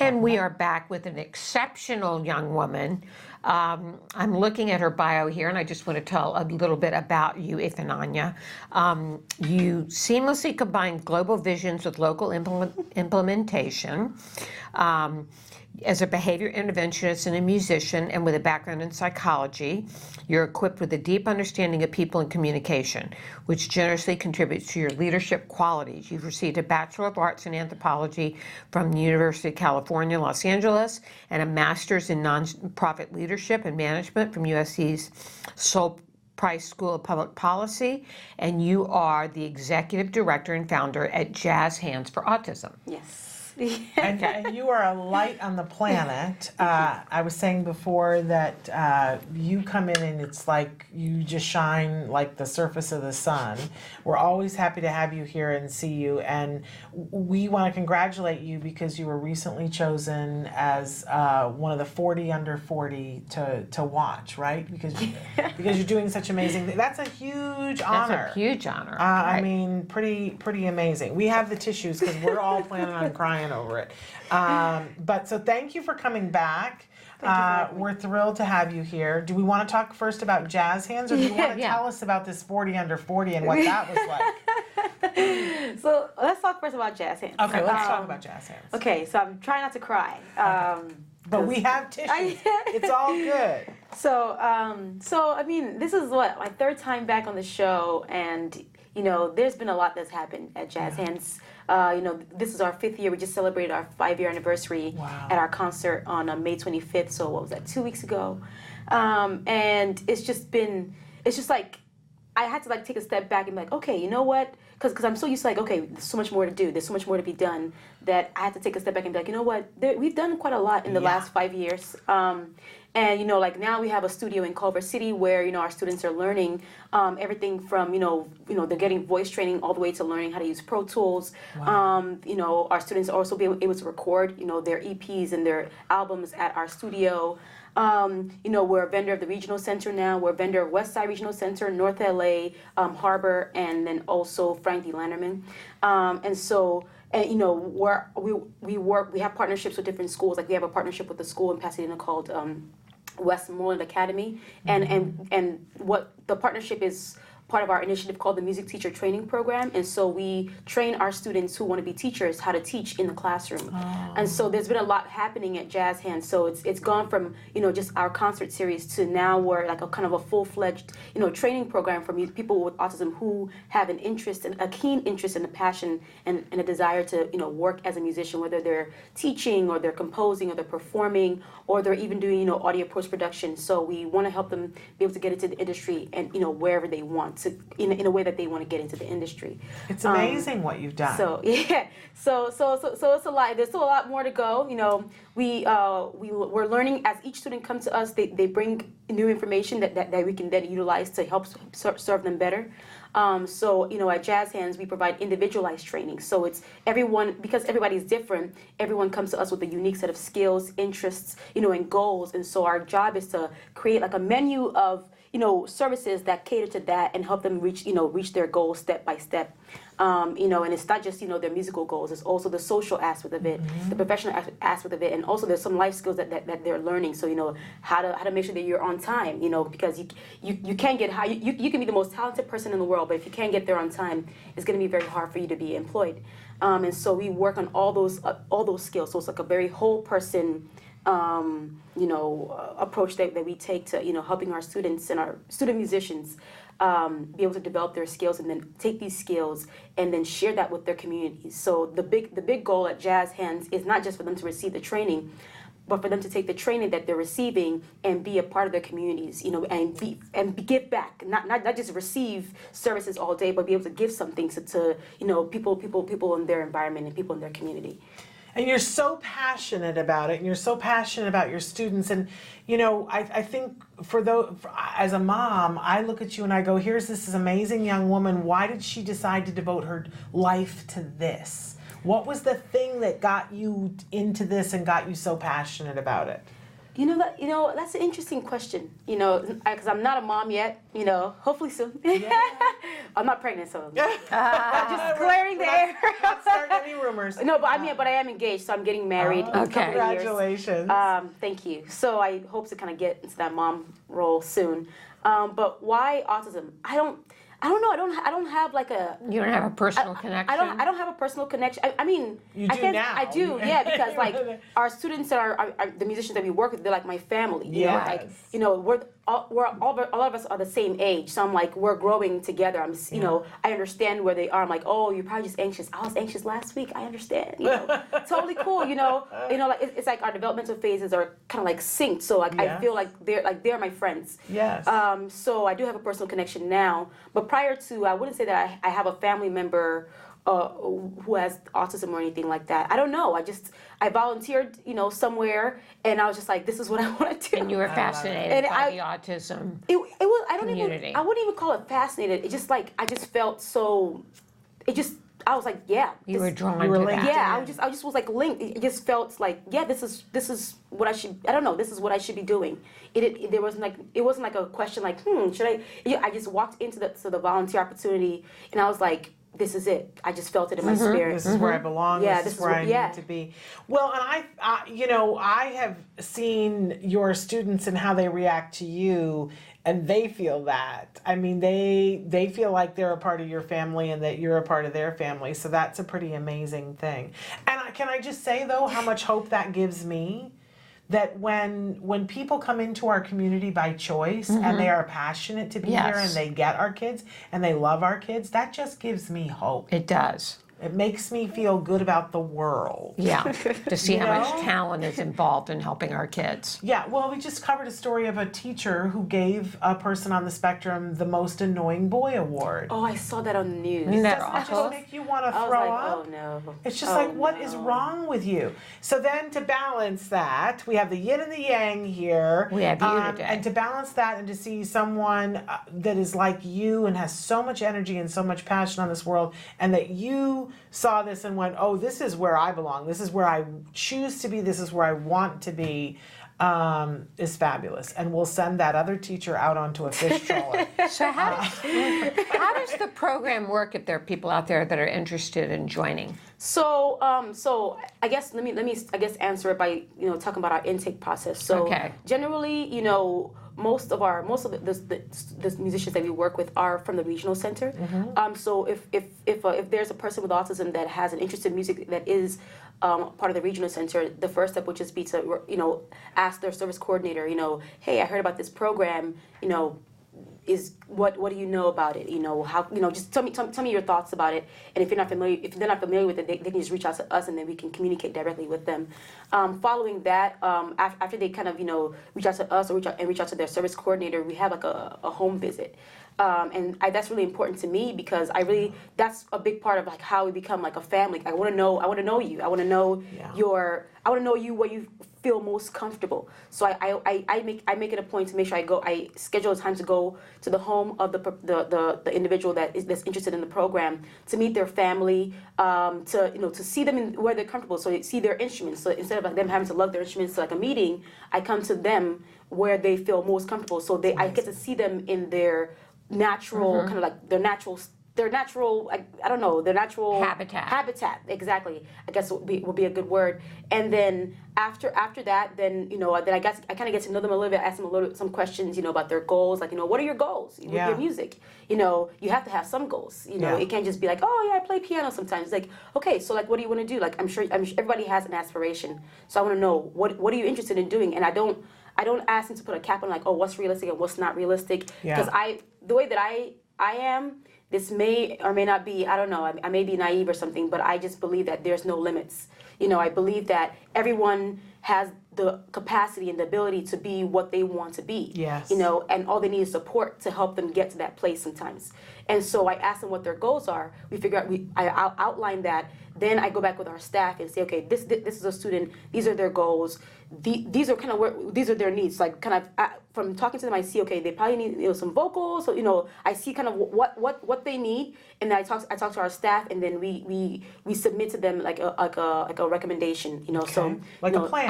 And we are back with an exceptional young woman. I'm looking at her bio here, and I just want to tell a little bit about you, Ifunanya. You seamlessly combine global visions with local implementation. As a behavior interventionist and a musician, and with a background in psychology, you're equipped with a deep understanding of people and communication, which generously contributes to your leadership qualities. You've received a Bachelor of Arts in Anthropology from the University of California, Los Angeles, and a Master's in Nonprofit Leadership and Management from USC's Sol Price School of Public Policy, and you are the Executive Director and Founder at Jazz Hands for Autism. Yes. And you are a light on the planet. I was saying before that you come in and it's like you just shine like the surface of the sun. We're always happy to have you here and see you. And we want to congratulate you because you were recently chosen as one of the 40 under 40 to watch, right? Because you're doing such amazing things. That's a huge honor. That's a huge honor. Right. I mean, pretty amazing. We have the tissues because we're all planning on crying over it. But so thank you for coming back. We're thrilled to have you here. Do we want to talk first about Jazz Hands, or do you want to tell us about this 40 under 40 and what that was like? So let's talk first about Jazz Hands. Okay, let's talk about Jazz Hands. Okay, so I'm trying not to cry. But we have tissues. It's all good. So I mean, this is what, my third time back on the show, and you know, there's been a lot that's happened at Jazz Hands. You know, this is our 5th year. We just celebrated our 5-year anniversary at our concert on May 25th. So what was that, 2 weeks ago? And it's just like, I had to like take a step back and be like, okay, you know what? Because I'm so used to like, okay, there's so much more to do. There's so much more to be done that I had to take a step back and be like, you know what? We've done quite a lot in the last 5 years. And, you know, like now we have a studio in Culver City where, you know, our students are learning everything from, you know, they're getting voice training all the way to learning how to use Pro Tools. Wow. You know, our students are also being able to record, you know, their EPs and their albums at our studio. You know, we're a vendor of the Regional Center now. We're a vendor of West Side Regional Center, North LA, Harbor, and then also Frank D. Landerman. And you know, we have partnerships with different schools. Like we have a partnership with a school in Pasadena called Westmoreland Academy, and what the partnership is part of our initiative called the Music Teacher Training Program. And so we train our students who want to be teachers how to teach in the classroom. Oh. And so there's been a lot happening at Jazz Hands. So it's gone from, you know, just our concert series to now we're like a kind of a full-fledged, you know, training program for people with autism who have an interest and a keen interest and a passion and a desire to, you know, work as a musician, whether they're teaching or they're composing or they're performing or they're even doing, you know, audio post-production. So we want to help them be able to get into the industry and, you know, wherever they want. To, in a way that they want to get into the industry. It's amazing what you've done. So yeah, so it's a lot. There's still a lot more to go. You know, we're learning as each student comes to us. They bring new information that we can then utilize to help serve them better. So, you know, at Jazz Hands, we provide individualized training. So it's everyone, because everybody's different, everyone comes to us with a unique set of skills, interests, you know, and goals. And so our job is to create like a menu of, you know, services that cater to that and help them reach their goals step by step. You know, and it's not just, you know, their musical goals. It's also the social aspect of it, the professional aspect of it, and also there's some life skills that they're learning. So, you know, how to make sure that you're on time. You know, because you can't get high. You can be the most talented person in the world, but if you can't get there on time, it's going to be very hard for you to be employed. And so we work on all those skills. So it's like a very whole person, you know, approach that we take to, you know, helping our students and our student musicians be able to develop their skills and then take these skills and then share that with their communities. So the big goal at Jazz Hands is not just for them to receive the training, but for them to take the training that they're receiving and be a part of their communities, you know, and give back, not just receive services all day, but be able to give something to you know, people in their environment and people in their community. And you're so passionate about it, and you're so passionate about your students. And, you know, I think as a mom, I look at you and I go, here's this amazing young woman. Why did she decide to devote her life to this? What was the thing that got you into this and got you so passionate about it? That's an interesting question. Because I'm not a mom yet. Hopefully soon. I'm not pregnant, so I'm just clearing the air. Not starting any rumors. No, but I am engaged, so I'm getting married in a couple of years. Congratulations. Thank you. So I hope to kind of get into that mom role soon. But why autism? I don't know. I don't have like a. You don't have a personal connection. I don't have a personal connection. I mean, you do now. I do, yeah, because like our students that are the musicians that we work with, they're like my family. Yes. We're all of us are the same age, so I'm like we're growing together. I understand where they are. I'm like, oh, you're probably just anxious. I was anxious last week. I understand. Totally cool. Like it's like our developmental phases are kind of like synced. So like I feel like they're my friends. Yes. So I do have a personal connection now, but prior to, I wouldn't say that I have a family member who has autism or anything like that. I don't know. I volunteered, somewhere, and I was just like, this is what I want to do. And you were fascinated by the autism community. I wouldn't even call it fascinated. It just like, I just felt so, I was like, yeah. You were drawn to that. Yeah, I just was like linked. It just felt like, yeah, this is what I should, I don't know, this is what I should be doing. It wasn't like a question like, should I? I just walked into the volunteer opportunity, and I was like, this is it. I just felt it in my spirit. This is where I belong. Yeah, this is where I need to be. Well, and I have seen your students and how they react to you, and they feel that. I mean, they feel like they're a part of your family and that you're a part of their family. So that's a pretty amazing thing. And can I just say though, how much hope that gives me? That when people come into our community by choice and they are passionate to be here and they get our kids and they love our kids, that just gives me hope. It does. It makes me feel good about the world. Yeah, to see how much talent is involved in helping our kids. Yeah, well, we just covered a story of a teacher who gave a person on the spectrum the most annoying boy award. Oh, I saw that on the news. Isn't that Doesn't awful? that just make you want to throw up? Oh no. It's just what is wrong with you? So then to balance that, we have the yin and the yang here. We have you today. And to balance that and to see someone that is like you and has so much energy and so much passion on this world, and that you saw this and went, oh, this is where I belong. This is where I choose to be. This is where I want to be, is fabulous. And we'll send that other teacher out onto a fish trawler. So how does the program work if there are people out there that are interested in joining? So I guess let me answer it by talking about our intake process. So generally, most of the musicians that we work with are from the regional center. So if there's a person with autism that has an interest in music that is part of the regional center, the first step would just be to ask their service coordinator, hey, I heard about this program, is what do you know about it? How just tell me your thoughts about it. And if they're not familiar with it, they can just reach out to us, and then we can communicate directly with them. Following that, after they kind of reach out to us or reach out to their service coordinator, we have like a home visit. And that's really important to me because that's a big part of like how we become like a family. I want to know you. I want to know you where you feel most comfortable. So I make it a point to make sure I schedule a time to go to the home of the individual that's interested in the program, to meet their family, to see them where they're comfortable, so they see their instruments. So instead of like them having to lug their instruments to like a meeting, I come to them where they feel most comfortable. So I get to see them in their natural kind of like their natural habitat, exactly, I guess would be a good word. And then after that, then then I kind of get to know them a little bit, ask them some questions, about their goals, like what are your goals with your music? You have to have some goals. It can't just be like, oh yeah, I play piano sometimes. It's like, okay, so like what do you want to do? Like I'm sure everybody has an aspiration, so I want to know what are you interested in doing. And I don't ask them to put a cap on like, oh, what's realistic and what's not realistic, because the way that I am, this may or may not be, I don't know, I may be naive or something, but I just believe that there's no limits. I believe that everyone has the capacity and the ability to be what they want to be. Yes. And all they need is support to help them get to that place sometimes. And so I ask them what their goals are. We figure out, I outline that. Then I go back with our staff and say, okay, this is a student. These are their goals. These are kind of where these are their needs. Like kind of from talking to them, I see, okay, they probably need some vocals. So I see kind of what they need, and then I talk to our staff, and then we submit to them like a recommendation. Okay. So like a plan.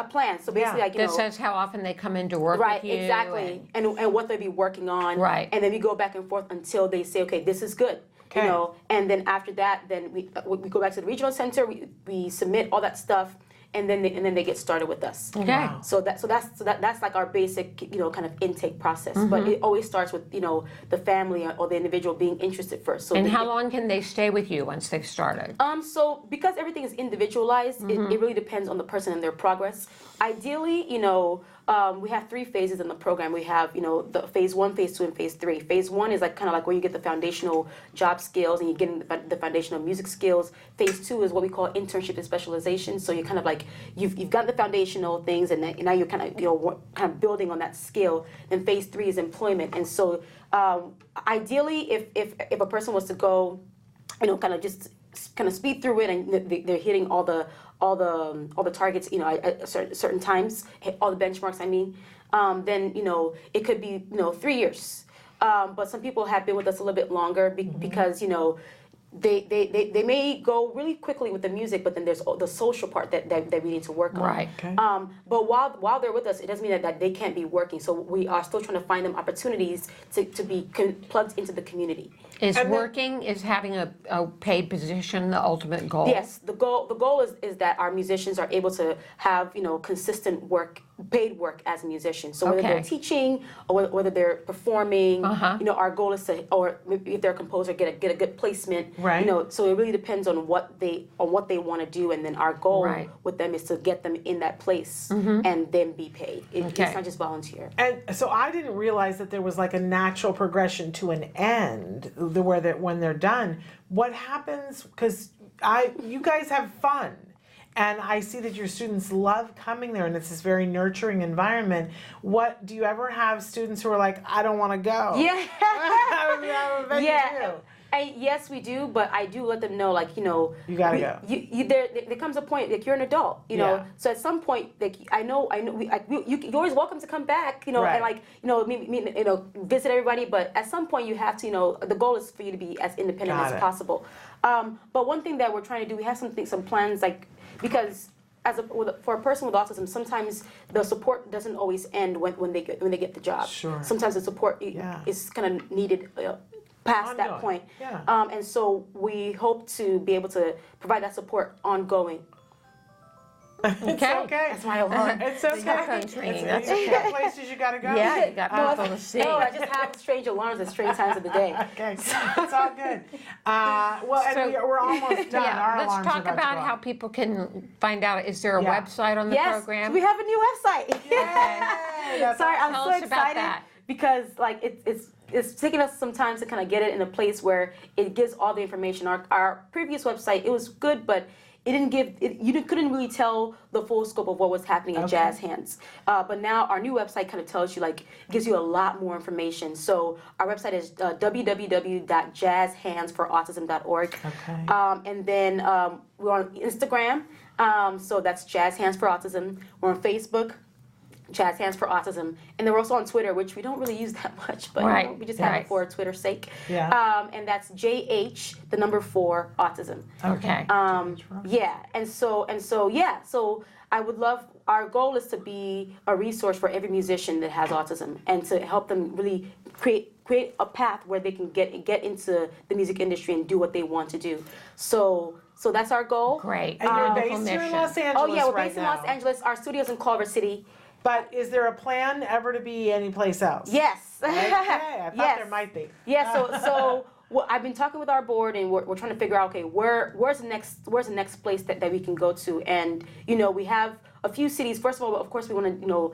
a plan. So basically, like That says how often they come in to work right, with you. exactly, and what they'll be working on. Right. And then we go back and forth until they say, okay, this is good. Okay. And then after that, then we go back to the regional center. We submit all that stuff, and then they get started with us. Okay. Wow. So that's like our basic kind of intake process. But it always starts with the family or the individual being interested first. So And how long can they stay with you once they've started? So because everything is individualized, it really depends on the person and their progress. Ideally, we have 3 phases in the program. We have, the phase 1, phase 2, and phase 3. Phase 1 is like kind of like where you get the foundational job skills and you get the foundational music skills. Phase 2 is what we call internship and specialization. So you're kind of like you've got the foundational things, and now you're kind of building on that skill. Then phase 3 is employment. And so ideally, if a person was to go, kind of just kind of speed through it, and they're hitting all the targets, at certain times, hit all the benchmarks. I mean, then it could be 3 years. But some people have been with us a little bit longer because they may go really quickly with the music, but then there's the social part that we need to work on. Right. Okay. But while they're with us, it doesn't mean that they can't be working. So we are still trying to find them opportunities to be plugged into the community. Is having a paid position the ultimate goal? Yes, the goal is that our musicians are able to have consistent work, paid work as a musician. So whether they're teaching or whether they're performing, our goal is to, or maybe if they're a composer, get a good placement. Right. So it really depends on what they want to do, and then our goal with them is to get them in that place and then be paid. It's not just volunteer. And so I didn't realize that there was like a natural progression to an end, when they're done. What happens? Because you guys have fun. And I see that your students love coming there, and it's this very nurturing environment. What do you ever have students who are like, I don't want to go? Yeah. I bet you do. Yes, we do, but I do let them know, like, you gotta go. There comes a point, like, you're an adult, Yeah. So at some point, like, I know, you're always welcome to come back, Right. and like, visit everybody, but at some point you have to, the goal is for you to be as independent Got as it. possible. But one thing that we're trying to do, we have some plans, like, because for a person with autism, sometimes the support doesn't always end when they get the job. Sure. Sometimes the support is kind of needed past that Ongoing. point. Yeah. And so we hope to be able to provide that support ongoing. It's okay. That's my alarm. It's okay. Your phone's ringing. That's You got places you gotta go. Yeah, you got people to see. No, I just have strange alarms at strange times of the day. Okay, it's all good. And we're almost done. Our let's alarms talk are about to about go how off. people can find out. Is there a Yeah. website on the Yes, program? we have a new website. Yay, that's Sorry, I'm Tell so us about excited that. because like it's taking us some time to kind of get it in a place where it gives all the information. Our previous website, it was good, but it didn't give you couldn't really tell the full scope of what was happening at Jazz Hands. But now our new website kind of tells you, like, gives you a lot more information. So our website is www.jazzhandsforautism.org. Okay. And then we're on Instagram, so that's Jazz Hands for Autism. We're on Facebook, Jazz Hands for Autism, and then we're also on Twitter, which we don't really use that much, but Right, we just have right. it for Twitter's sake. Yeah. And that's JH4 Autism. Okay. So I would love, our goal is to be a resource for every musician that has autism, and to help them really create a path where they can get into the music industry and do what they want to do. So that's our goal. Great. And you're Wonderful based here in mission. Los Angeles Oh yeah, we're right based in now. Los Angeles. Our studio's in Culver City. But is there a plan ever to be anyplace else? Yes. Okay, I thought Yes. there might be. Yeah, so well, I've been talking with our board, and we're trying to figure out, okay, where's the next place that we can go to, and we have a few cities. First of all, of course, we want to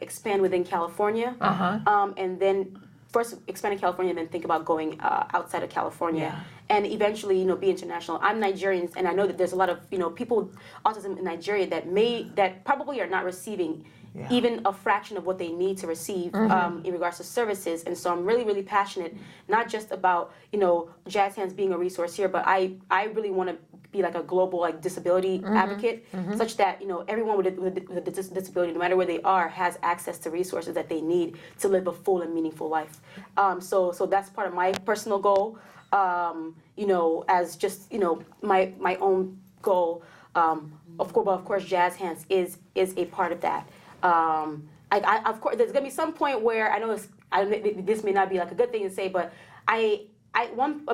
expand within California, and then first expand in California, and then think about going outside of California, and eventually be international. I'm Nigerian, and I know that there's a lot of people with autism in Nigeria that probably are not receiving even a fraction of what they need to receive in regards to services. And so I'm really, really passionate, not just about, Jazz Hands being a resource here, but I really want to be like a global like disability advocate, such that everyone with a disability, no matter where they are, has access to resources that they need to live a full and meaningful life. So that's part of my personal goal. As just my own goal. Of course, Jazz Hands is a part of that. Of course, there's gonna be some point where I know this may not be like a good thing to say, but a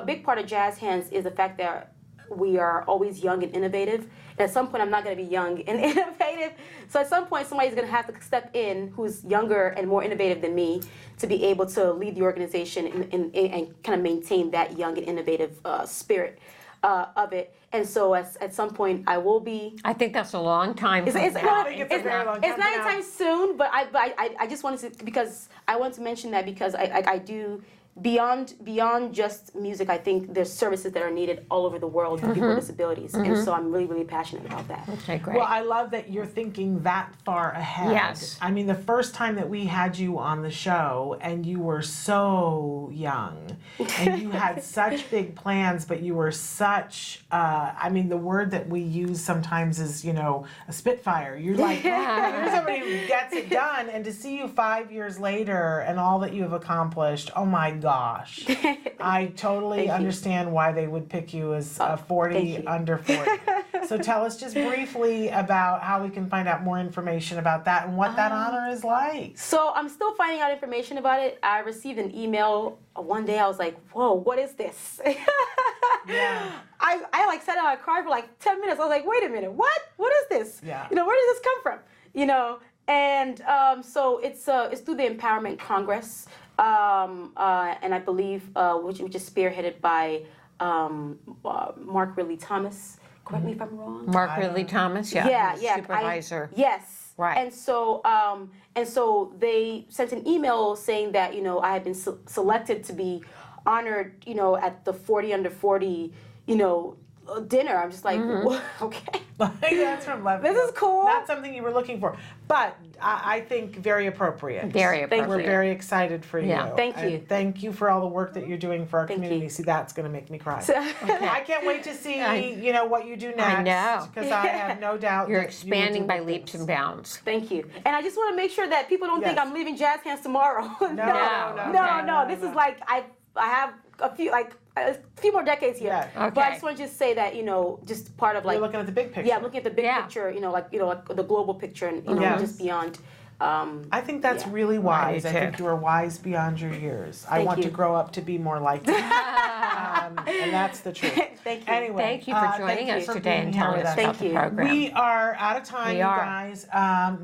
big part of Jazz Hands is the fact that we are always young and innovative. And at some point, I'm not going to be young and innovative. So at some point, somebody's going to have to step in who's younger and more innovative than me to be able to lead the organization and kind of maintain that young and innovative spirit of it. And so at some point, I will be. I think that's a long time. I think it's a very long time. It's not anytime soon, but I just wanted to, because I want to mention that because I do. Beyond just music, I think there's services that are needed all over the world for people with disabilities, and so I'm really, really passionate about that. Okay, great. Well, I love that you're thinking that far ahead. Yes. I mean, the first time that we had you on the show, and you were so young, and you had such big plans, but you were such, the word that we use sometimes is, a spitfire. You're like, you're somebody who gets it done, and to see you 5 years later and all that you have accomplished, oh my gosh. I totally understand why they would pick you as a 40 under 40. So tell us just briefly about how we can find out more information about that and what that honor is like. So I'm still finding out information about it. I received an email one day. I was like, whoa, what is this? Yeah. I like sat down and cried for like 10 minutes. I was like, wait a minute, what? What is this? Yeah. Where does this come from? And so it's through the Empowerment Congress. And I believe, which is spearheaded by Mark Ridley Thomas. Correct me if I'm wrong. Mark Ridley Thomas, yeah, supervisor. Yes. Right. And so they sent an email saying that I had been selected to be honored, at the 40 under 40, dinner. I'm just like, okay. That's from Lebanon. This is cool. Not something you were looking for, but I think very appropriate. Very appropriate. We're very excited for you. Yeah. Thank you. And thank you for all the work that you're doing for our community. you. See, that's going to make me cry. Okay. I can't wait to see, what you do next. I know. Because I have no doubt You're that expanding you will by do leaps things. and bounds. Thank you. And I just want to make sure that people don't think Yes. I'm leaving Jazz Hands tomorrow. No. This is like I have a few more decades here. Yeah. But I Okay. just want to just say that just part of like You're looking at the big picture. yeah, I'm looking at the big Yeah. picture. Like the global picture and Yes. just beyond. I think that's Yeah. really wise. I too. think you are wise beyond your years. I Thank want to you. grow up to be more like you. And that's the truth. Thank you. Anyway, Thank you for joining thank us you for today being and here telling with us us. about Thank the you. program. We are out of time, We you are. guys,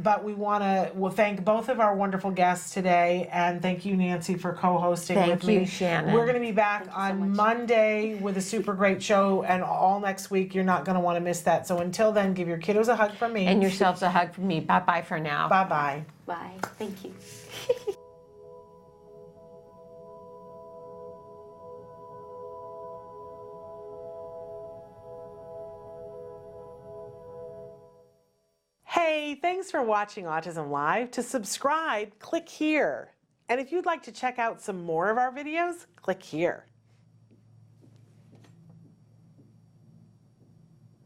but we want to thank both of our wonderful guests today, and thank you, Nancy, for co-hosting Thank with me. you, Shannon. We're going to be back Thank you so on much. Monday with a super great show, and all next week. You're not going to want to miss that. So until then, give your kiddos a hug from me. And yourselves a hug from me. Bye-bye for now. Bye-bye. Bye. Thank you. Hey, thanks for watching Autism Live. To subscribe, click here. And if you'd like to check out some more of our videos, click here.